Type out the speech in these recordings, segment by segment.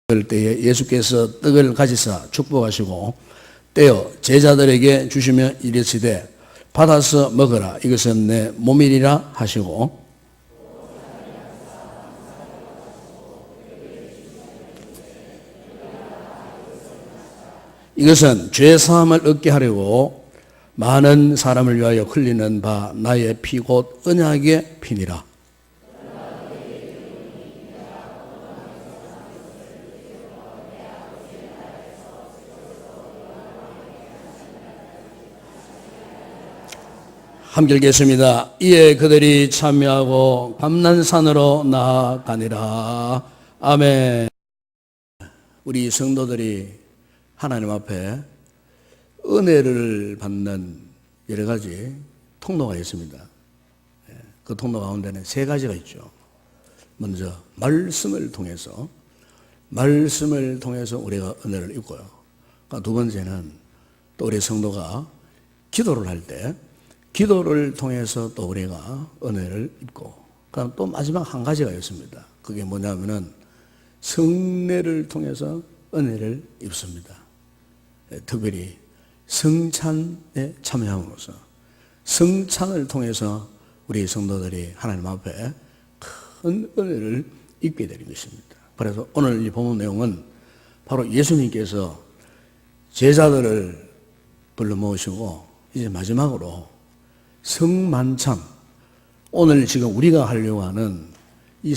그럴 때에 예수께서 떡을 가지사 축복하시고 떼어 제자들에게 주시며 이르시되 받아서 먹으라, 이것은 내 몸이니라 하시고, 이것은 죄 사함을 얻게 하려고 많은 사람을 위하여 흘리는 바 나의 피 곧 언약의 피니라. 함께 읽겠습니다. 이에 그들이 참여하고 감난산으로 나아가니라. 아멘. 우리 성도들이 하나님 앞에 은혜를 받는 여러 가지 통로가 있습니다. 그 통로 가운데는 세 가지가 있죠. 먼저 말씀을 통해서 우리가 은혜를 입고요. 두 번째는 또 우리 성도가 기도를 할 때 기도를 통해서 또 우리가 은혜를 입고, 그럼 또 마지막 한 가지가 있습니다. 그게 뭐냐면은 성례를 통해서 은혜를 입습니다. 특별히 성찬에 참여함으로써 성찬을 통해서 우리 성도들이 하나님 앞에 큰 은혜를 입게 되는 것입니다. 그래서 오늘 이 본문 내용은 바로 예수님께서 제자들을 불러 모으시고 이제 마지막으로 성만찬, 오늘 지금 우리가 하려고 하는 이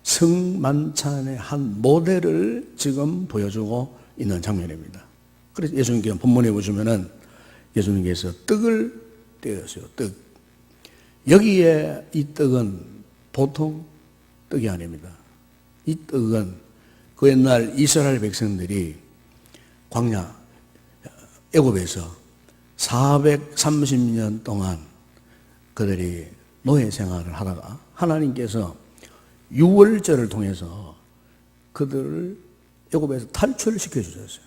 성만찬의 한 모델을 지금 보여주고 있는 장면입니다. 그래서 예수님께서 본문에 보시면은 예수님께서 떡을 떼었어요. 떡. 여기에 이 떡은 보통 떡이 아닙니다. 이 떡은 그 옛날 이스라엘 백성들이 광야 애굽에서 430년 동안 그들이 노예 생활을 하다가 하나님께서 유월절을 통해서 그들을 애굽에서 탈출시켜 주셨어요.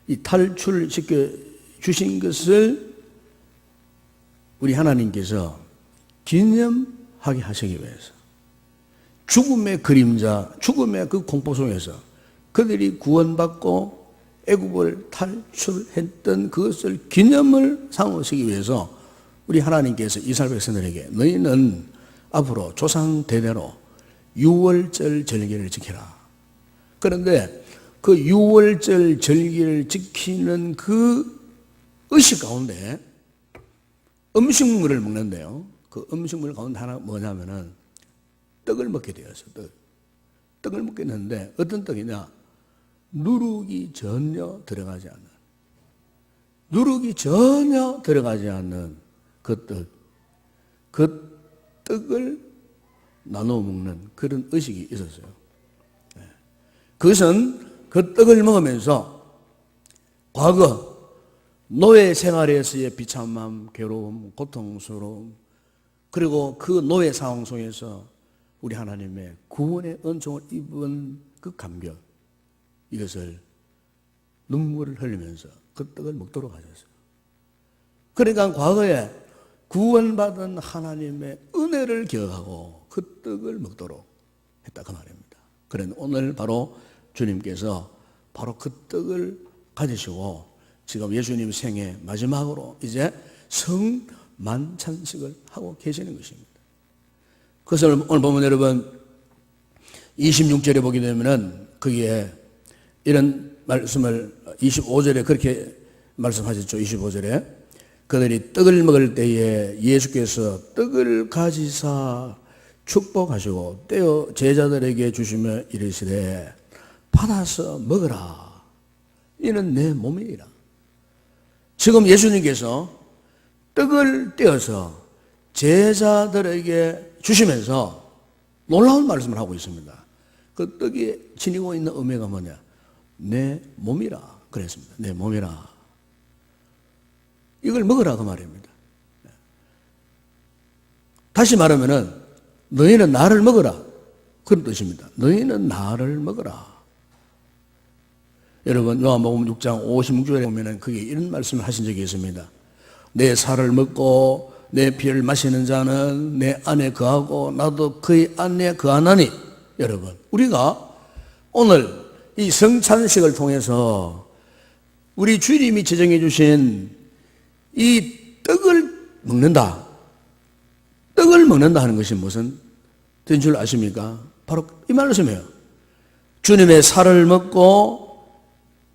이 탈출시켜 주신 것을 우리 하나님께서 기념하게 하시기 위해서 죽음의 그림자, 죽음의 그 공포 속에서 그들이 구원받고 애굽을 탈출했던 그것을 기념을 삼으시기 위해서 우리 하나님께서 이스라엘 백성들에게 너희는 앞으로 조상 대대로 유월절 절기를 지키라. 그런데 그 유월절 절기를 지키는 그 의식 가운데 음식물을 먹는데요. 그 음식물 가운데 하나 뭐냐면은 떡을 먹게 되었어요. 떡을 먹게 됐는데 어떤 떡이냐? 누룩이 전혀 들어가지 않는 그 떡을 나눠 먹는 그런 의식이 있었어요. 그것은 그 떡을 먹으면서 과거 노예 생활에서의 비참함, 괴로움, 고통스러움, 그리고 그 노예 상황 속에서 우리 하나님의 구원의 은총을 입은 그 감격, 이것을 눈물을 흘리면서 그 떡을 먹도록 하셨어요. 그러니까 과거에 구원받은 하나님의 은혜를 기억하고 그 떡을 먹도록 했다, 그 말입니다. 그런데 오늘 바로 주님께서 바로 그 떡을 가지시고 지금 예수님 생애 마지막으로 이제 성만찬식을 하고 계시는 것입니다. 그것을 오늘 보면 여러분 26절에 보게 되면은 거기에 이런 말씀을 25절에 그렇게 말씀하셨죠. 25절에 그들이 떡을 먹을 때에 예수께서 떡을 가지사 축복하시고 떼어 제자들에게 주시며 이르시되 받아서 먹으라, 이는 내 몸이니라. 지금 예수님께서 떡을 떼어서 제자들에게 주시면서 놀라운 말씀을 하고 있습니다. 그 떡이 지니고 있는 의미가 뭐냐? 내 몸이라 그랬습니다. 내 몸이라. 이걸 먹으라 그 말입니다. 다시 말하면은 너희는 나를 먹어라, 그런 뜻입니다. 너희는 나를 먹어라. 여러분 요한복음 6장 56절에 보면은 그게 이런 말씀을 하신 적이 있습니다. 내 살을 먹고 내 피를 마시는 자는 내 안에 거하고 나도 그의 안에 거하나니. 여러분 우리가 오늘 이 성찬식을 통해서 우리 주님이 제정해 주신 이 떡을 먹는다. 떡을 먹는다 하는 것이 무슨 된 줄 아십니까? 바로 이 말씀이에요. 주님의 살을 먹고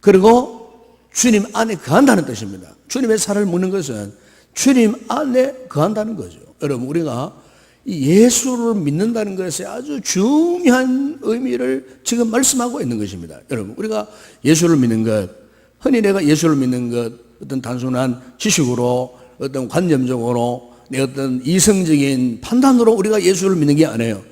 그리고 주님 안에 거한다는 뜻입니다. 주님의 살을 먹는 것은 주님 안에 거한다는 거죠. 여러분, 우리가 이 예수를 믿는다는 것에 아주 중요한 의미를 지금 말씀하고 있는 것입니다. 여러분, 우리가 예수를 믿는 것, 흔히 내가 예수를 믿는 것, 어떤 단순한 지식으로, 어떤 관념적으로, 내 어떤 이성적인 판단으로 우리가 예수를 믿는 게 아니에요.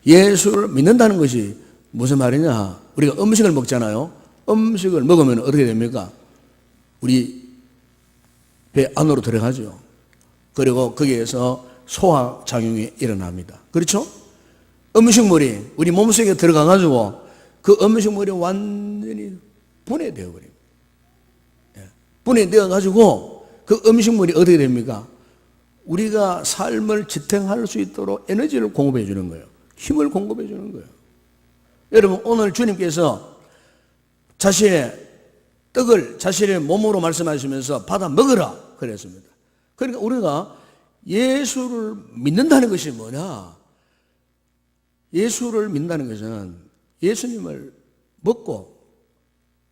예수를 믿는다는 것이 무슨 말이냐? 우리가 음식을 먹잖아요. 음식을 먹으면 어떻게 됩니까? 우리 배 안으로 들어가죠. 그리고 거기에서 소화작용이 일어납니다. 그렇죠? 음식물이 우리 몸속에 들어가가지고 그 음식물이 완전히 분해되어 버립니다. 분해되어가지고 그 음식물이 어떻게 됩니까? 우리가 삶을 지탱할 수 있도록 에너지를 공급해 주는 거예요. 힘을 공급해 주는 거예요. 여러분, 오늘 주님께서 자신의 떡을 자신의 몸으로 말씀하시면서 받아 먹으라 그랬습니다. 그러니까 우리가 예수를 믿는다는 것이 뭐냐? 예수를 믿는다는 것은 예수님을 먹고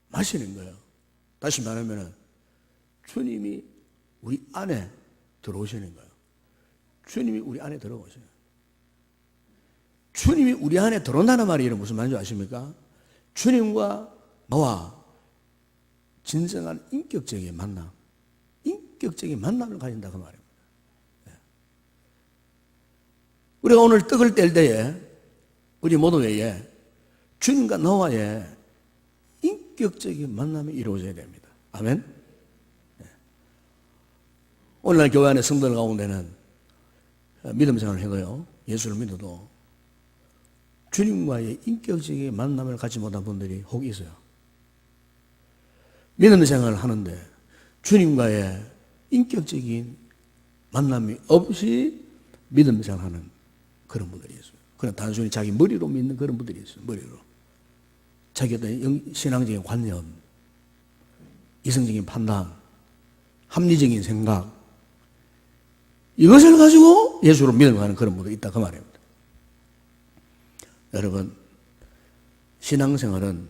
마시는 거예요. 다시 말하면 주님이 우리 안에 들어오시는 거예요. 주님이 우리 안에 들어오셔요. 주님이 우리 안에 들어온다는 말이 무슨 말인지 아십니까? 주님과 너와 진정한 인격적인 만남, 인격적인 만남을 가진다고 말입니다. 우리가 오늘 떡을 뗄 때에 우리 모두에게 주님과 너와의 인격적인 만남이 이루어져야 됩니다. 아멘. 오늘날 교회 안에 성도들 가운데는 믿음 생활을 해도요, 예수를 믿어도 주님과의 인격적인 만남을 갖지 못한 분들이 혹 있어요. 믿음 생활을 하는데 주님과의 인격적인 만남이 없이 믿음 생활하는 그런 분들이 있어요. 그냥 단순히 자기 머리로 믿는 그런 분들이 있어요. 머리로. 자기 어떤 신앙적인 관념, 이성적인 판단, 합리적인 생각, 이것을 가지고 예수를 믿어가는 그런 분들이 있다 그 말입니다. 여러분, 신앙생활은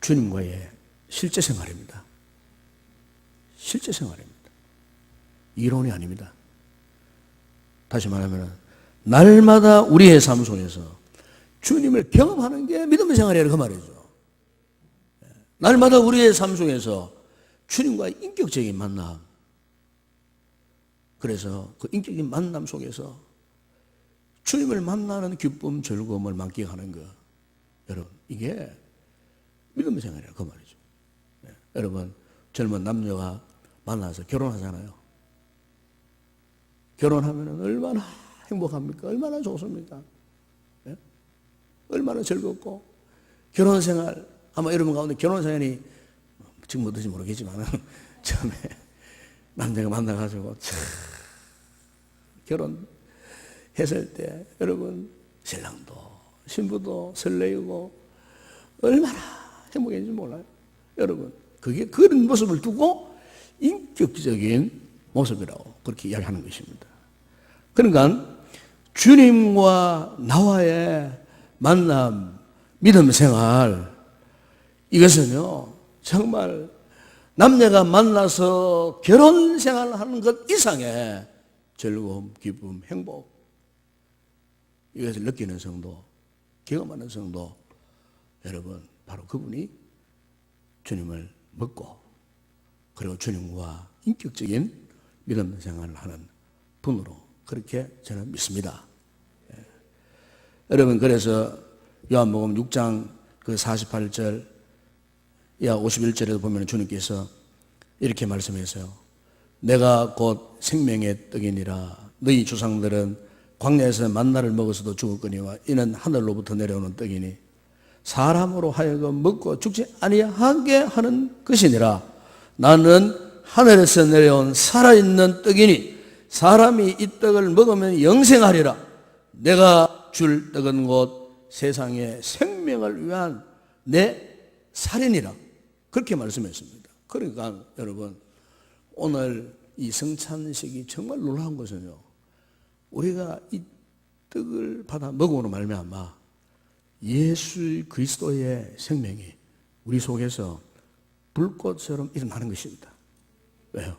주님과의 실제 생활입니다. 실제 생활입니다. 이론이 아닙니다. 다시 말하면 날마다 우리의 삶 속에서 주님을 경험하는 게 믿음의 생활이라는 그 말이죠. 날마다 우리의 삶 속에서 주님과의 인격적인 만남, 그래서 그 인격적인 만남 속에서 주님을 만나는 기쁨, 즐거움을 만끽하는 것, 여러분, 이게 믿음의 생활이라는 그 말이죠. 여러분, 젊은 남녀가 만나서 결혼하잖아요. 결혼하면 얼마나 행복합니까? 얼마나 좋습니까? 네? 얼마나 즐겁고, 결혼생활, 아마 여러분 가운데 결혼생활이 지금 어떤지 모르겠지만 처음에 남자가 만나가지고 결혼했을 때 여러분, 신랑도 신부도 설레이고 얼마나 행복했는지 몰라요. 여러분, 그게 그런 모습을 두고 인격적인 모습이라고 그렇게 이야기하는 것입니다. 그러니까 주님과 나와의 만남, 믿음 생활, 이것은요 정말 남녀가 만나서 결혼 생활을 하는 것 이상의 즐거움, 기쁨, 행복, 이것을 느끼는 성도, 경험하는 성도, 여러분, 바로 그분이 주님을 먹고 그리고 주님과 인격적인 믿음 생활을 하는 분으로 그렇게 저는 믿습니다. 여러분, 그래서 요한복음 6장 그 48절 이하 51절에도 보면 주님께서 이렇게 말씀하세요. 내가 곧 생명의 떡이니라. 너희 조상들은 광야에서 만나를 먹어서도 죽었거니와 이는 하늘로부터 내려오는 떡이니 사람으로 하여금 먹고 죽지 아니하게 하는 것이니라. 나는 하늘에서 내려온 살아있는 떡이니 사람이 이 떡을 먹으면 영생하리라. 내가 줄 떡은 곧 세상의 생명을 위한 내 살인이라 그렇게 말씀했습니다. 그러니까 여러분 오늘 이 성찬식이 정말 놀라운 것은요, 우리가 이 떡을 받아 먹음으로 말미암아 예수 그리스도의 생명이 우리 속에서 불꽃처럼 일어나는 것입니다. 왜요?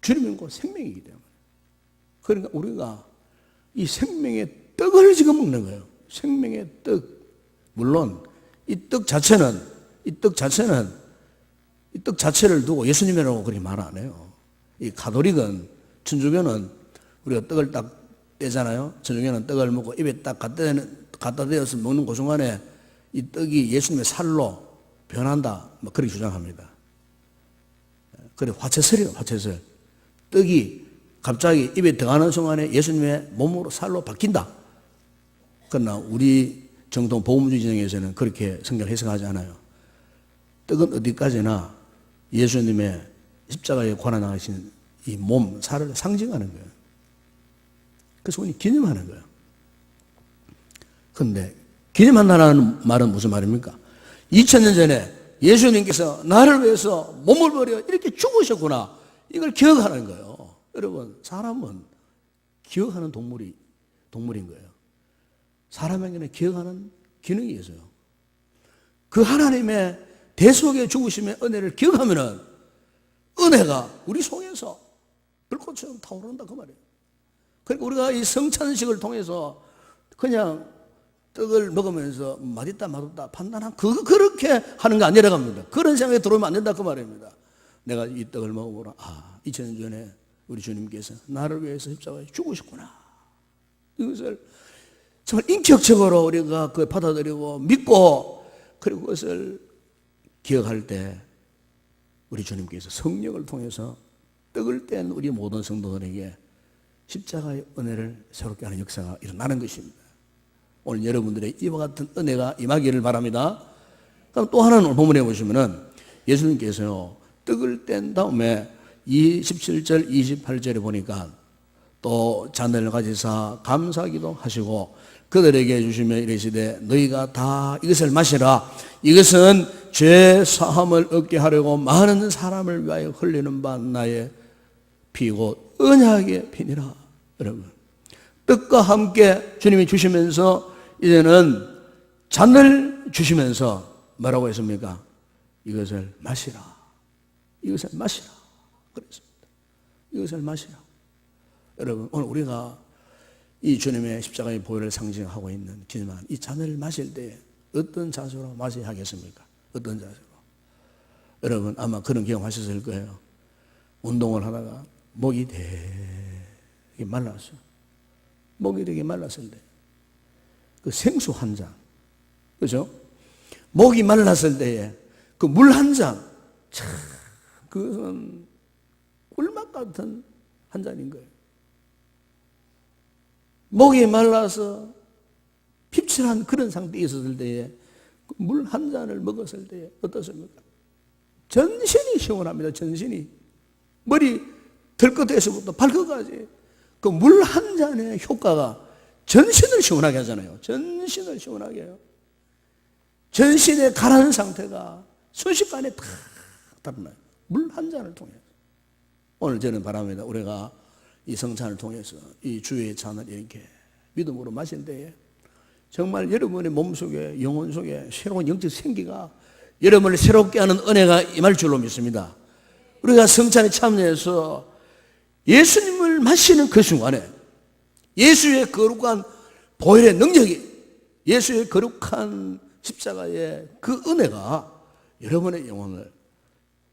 주님은 곧 생명이기 때문에. 그러니까 우리가 이 생명의 떡을 지금 먹는 거예요. 생명의 떡. 물론 이 떡 자체를 두고 예수님이라고 그렇게 말 안 해요. 이 가톨릭은, 천주교는 우리가 떡을 딱 떼잖아요. 천주교는 떡을 먹고 입에 딱 갖다 대어서 먹는 그 순간에 이 떡이 예수님의 살로 변한다, 뭐 그렇게 주장합니다. 그래, 화채설이에요, 화채설. 떡이 갑자기 입에 들어가는 순간에 예수님의 몸으로 살로 바뀐다. 그러나 우리 정통 복음주의 진영에서는 그렇게 성경 해석하지 않아요. 떡은 어디까지나 예수님의 십자가에 고난당하신 이 몸, 살을 상징하는 거예요. 그래서 우리 기념하는 거예요. 그런데 기념한다는 말은 무슨 말입니까? 2000년 전에 예수님께서 나를 위해서 몸을 버려 이렇게 죽으셨구나, 이걸 기억하는 거예요. 여러분, 사람은 기억하는 동물인 거예요. 사람에게는 기억하는 기능이 있어요. 그 하나님의 대속의 죽으심의 은혜를 기억하면은 은혜가 우리 속에서 불꽃처럼 타오른다 그 말이에요. 그러니까 우리가 이 성찬식을 통해서 그냥 떡을 먹으면서 맛있다 맛없다 판단하면 그렇게 하는 거 아니라 갑니다. 그런 생각이 들어오면 안 된다 그 말입니다. 내가 이 떡을 먹어보라. 2000년 전에 우리 주님께서 나를 위해서 십자가에 죽으셨구나. 이것을 정말 인격적으로 우리가 그걸 받아들이고 믿고, 그리고 그것을 기억할 때 우리 주님께서 성령을 통해서 떡을 뗀 우리 모든 성도들에게 십자가의 은혜를 새롭게 하는 역사가 일어나는 것입니다. 오늘 여러분들의 이와 같은 은혜가 임하기를 바랍니다. 그럼 또 하나는 오늘 본문에 보시면은 예수님께서요, 떡을 뗀 다음에 17절, 28절에 보니까 또 잔을 가지사 감사기도 하시고 그들에게 주시며 이르시되 너희가 다 이것을 마시라. 이것은 죄 사함을 얻게 하려고 많은 사람을 위하여 흘리는 바 나의 피고 언약의 피니라. 여러분, 떡과 함께 주님이 주시면서 이제는 잔을 주시면서 뭐라고 했습니까? 이것을 마시라. 이것을 마시라. 그랬습니다. 이것을 마시라. 여러분, 오늘 우리가 이 주님의 십자가의 보혈을 상징하고 있는 기념한 이 잔을 마실 때 어떤 자세로 마셔야 하겠습니까? 어떤 자세로? 여러분 아마 그런 경험하셨을 거예요. 운동을 하다가 목이 되게 말랐어요. 목이 되게 말랐을 때 그 생수 한 잔, 그죠? 목이 말랐을 때에 그 물 한 잔, 참 그것은 꿀맛 같은 한 잔인 거예요. 목이 말라서 핍칠한 그런 상태에 있었을 때에 물 한 잔을 먹었을 때에 어떻습니까? 전신이 시원합니다. 전신이. 머리 털끝에서부터 발끝까지 그 물 한 잔의 효과가 전신을 시원하게 하잖아요. 전신을 시원하게 해요. 전신의 가라앉은 상태가 순식간에 다 달아나요. 물 한 잔을 통해서. 오늘 저는 바랍니다. 우리가 이 성찬을 통해서 이 주의 잔을 이렇게 믿음으로 마실 때에 정말 여러분의 몸속에, 영혼 속에 새로운 영적 생기가 여러분을 새롭게 하는 은혜가 임할 줄로 믿습니다. 우리가 성찬에 참여해서 예수님을 마시는 그 순간에 예수의 거룩한 보혈의 능력이, 예수의 거룩한 십자가의 그 은혜가 여러분의 영혼을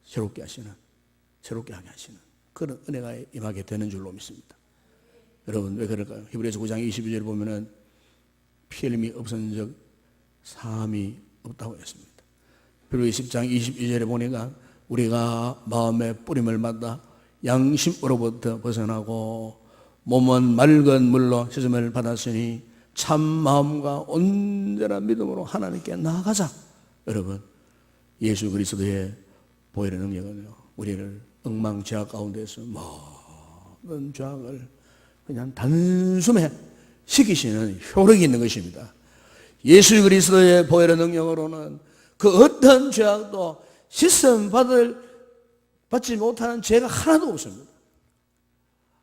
새롭게 하게 하시는 그런 은혜가 임하게 되는 줄로 믿습니다. 여러분 왜 그럴까요? 히브리서 9장 22절에 보면은 피 흘림이 없은 적 사함이 없다고 했습니다. 그리고 10장 22절에 보니까 우리가 마음의 뿌림을 받아 양심으로부터 벗어나고 몸은 맑은 물로 씻음을 받았으니 참 마음과 온전한 믿음으로 하나님께 나아가자. 여러분 예수 그리스도의 보혈의 능력은요, 우리를 엉망죄악 가운데서 모든 죄악을 그냥 단숨에 시키시는 효력이 있는 것입니다. 예수 그리스도의 보혈의 능력으로는 그 어떤 죄악도 씻음 받지 못하는 죄가 하나도 없습니다.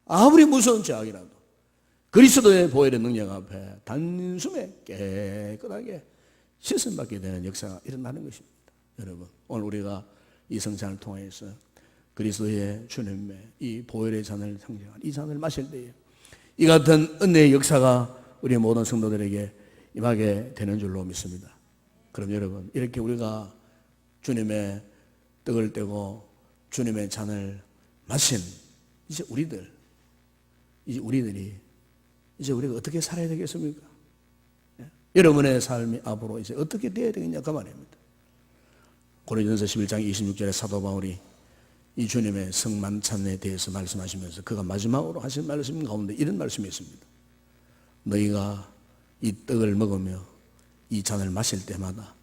아무리 무서운 죄악이라도 그리스도의 보혈의 능력 앞에 단숨에 깨끗하게 씻음 받게 되는 역사가 일어나는 것입니다. 여러분, 오늘 우리가 이 성찬을 통해서 그리스도의 주님의 이 보혈의 잔을 상징한 이 잔을 마실 때에 이 같은 은혜의 역사가 우리 모든 성도들에게 임하게 되는 줄로 믿습니다. 그럼 여러분, 이렇게 우리가 주님의 떡을 떼고 주님의 잔을 마신 이제 우리들이 이제 우리가 어떻게 살아야 되겠습니까? 여러분의 삶이 앞으로 이제 어떻게 되어야 되겠냐 그 말입니다. 고린도전서 11장 26절에 사도 바울이 이 주님의 성만찬에 대해서 말씀하시면서 그가 마지막으로 하신 말씀 가운데 이런 말씀이 있습니다. 너희가 이 떡을 먹으며 이 잔을 마실 때마다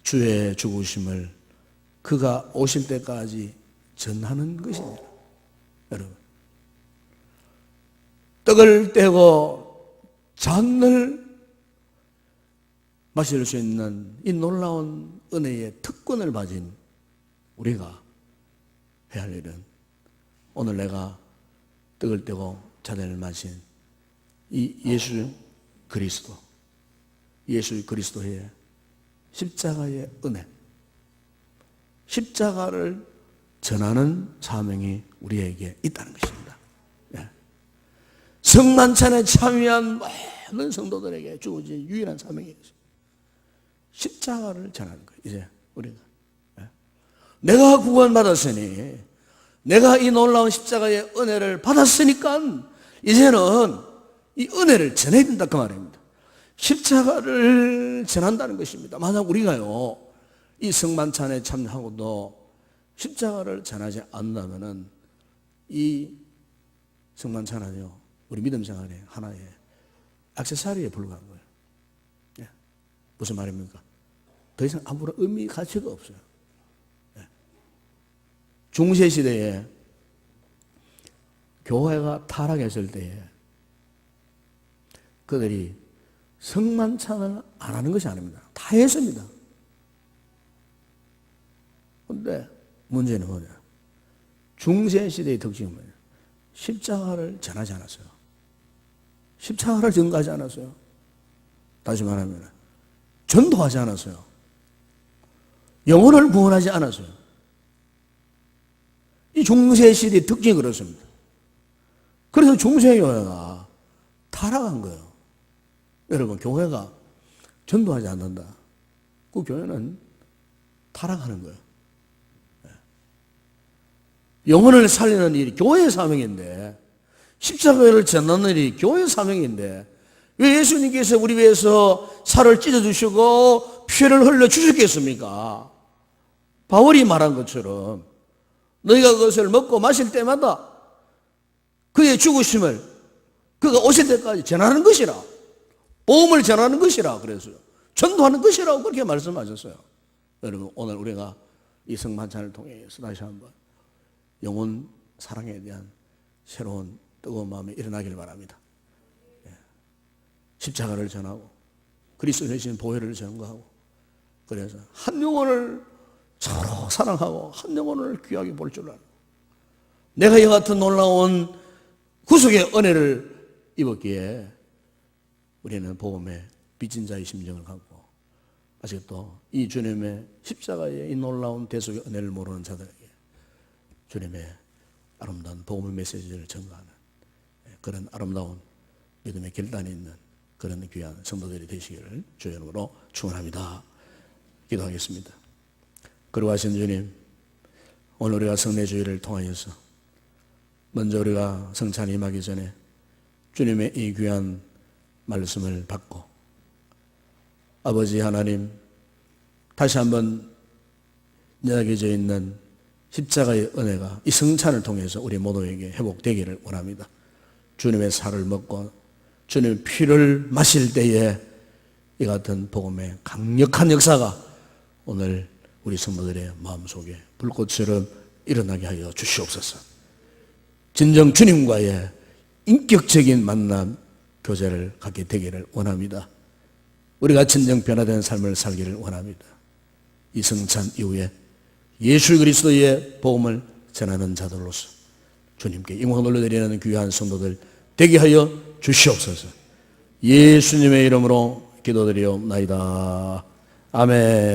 주의 죽으심을 그가 오실 때까지 전하는 것입니다. 여러분, 떡을 떼고 잔을 마실 수 있는 이 놀라운 은혜의 특권을 가진 우리가 해야 할 일은 오늘 내가 떡을 떼고 잔을 마신 이 예수 그리스도의 십자가의 은혜, 십자가를 전하는 사명이 우리에게 있다는 것입니다. 성만찬에 참여한 모든 성도들에게 주어진 유일한 사명이 있습니다. 십자가를 전하는 거예요. 이제 우리가 내가 구원받았으니, 내가 이 놀라운 십자가의 은혜를 받았으니까 이제는 이 은혜를 전해야 된다 그 말입니다. 십자가를 전한다는 것입니다. 만약 우리가요 이 성만찬에 참여하고도 십자가를 전하지 않는다면은 이 성만찬은요 우리 믿음 생활의 하나의 액세서리에 불과한 거예요. 무슨 말입니까? 더 이상 아무런 의미 가치가 없어요. 중세시대에 교회가 타락했을 때에 그들이 성만찬을 안 하는 것이 아닙니다. 다 했습니다. 그런데 문제는 뭐냐? 중세시대의 특징은 뭐냐? 십자가를 전하지 않았어요. 십자가를 전가하지 않았어요. 다시 말하면 전도하지 않았어요. 영혼을 구원하지 않았어요. 이 중세시대의 특징이 그렇습니다. 그래서 중세교회가 타락한 거예요. 여러분, 교회가 전도하지 않는다. 그 교회는 타락하는 거예요. 영혼을 살리는 일이 교회의 사명인데, 십자가를 전하는 일이 교회의 사명인데, 왜 예수님께서 우리 위해서 살을 찢어주시고 피를 흘려주셨겠습니까? 바울이 말한 것처럼 너희가 그것을 먹고 마실 때마다 그의 죽으심을 그가 오실 때까지 전하는 것이라, 복음을 전하는 것이라 그랬어요. 전도하는 것이라고 그렇게 말씀하셨어요. 여러분, 오늘 우리가 이 성만찬을 통해서 다시 한번 영혼 사랑에 대한 새로운 뜨거운 마음이 일어나길 바랍니다. 십자가를 전하고 그리스도 대신 보혈을 전거하고, 그래서 한 영혼을 서로 사랑하고 한 영혼을 귀하게 볼 줄 알고, 내가 이와 같은 놀라운 구속의 은혜를 입었기에 우리는 복음의 빚진 자의 심정을 갖고, 아직도 이 주님의 십자가의 이 놀라운 대속의 은혜를 모르는 자들에게 주님의 아름다운 복음의 메시지를 전가하는 그런 아름다운 믿음의 결단이 있는 그런 귀한 성도들이 되시기를 주의 이름으로 축원합니다. 기도하겠습니다. 거룩하신 주님, 오늘 우리가 성례주의를 통하여서 먼저 우리가 성찬에 임하기 전에 주님의 이 귀한 말씀을 받고, 아버지 하나님, 다시 한번 이야기져 있는 십자가의 은혜가 이 성찬을 통해서 우리 모두에게 회복되기를 원합니다. 주님의 살을 먹고 주님의 피를 마실 때에 이 같은 복음의 강력한 역사가 오늘 우리 성도들의 마음속에 불꽃처럼 일어나게 하여 주시옵소서. 진정 주님과의 인격적인 만남, 교제를 갖게 되기를 원합니다. 우리가 진정 변화된 삶을 살기를 원합니다. 이 성찬 이후에 예수 그리스도의 복음을 전하는 자들로서 주님께 영광을 올려드리는 귀한 성도들 되게 하여 주시옵소서. 예수님의 이름으로 기도드리옵나이다. 아멘.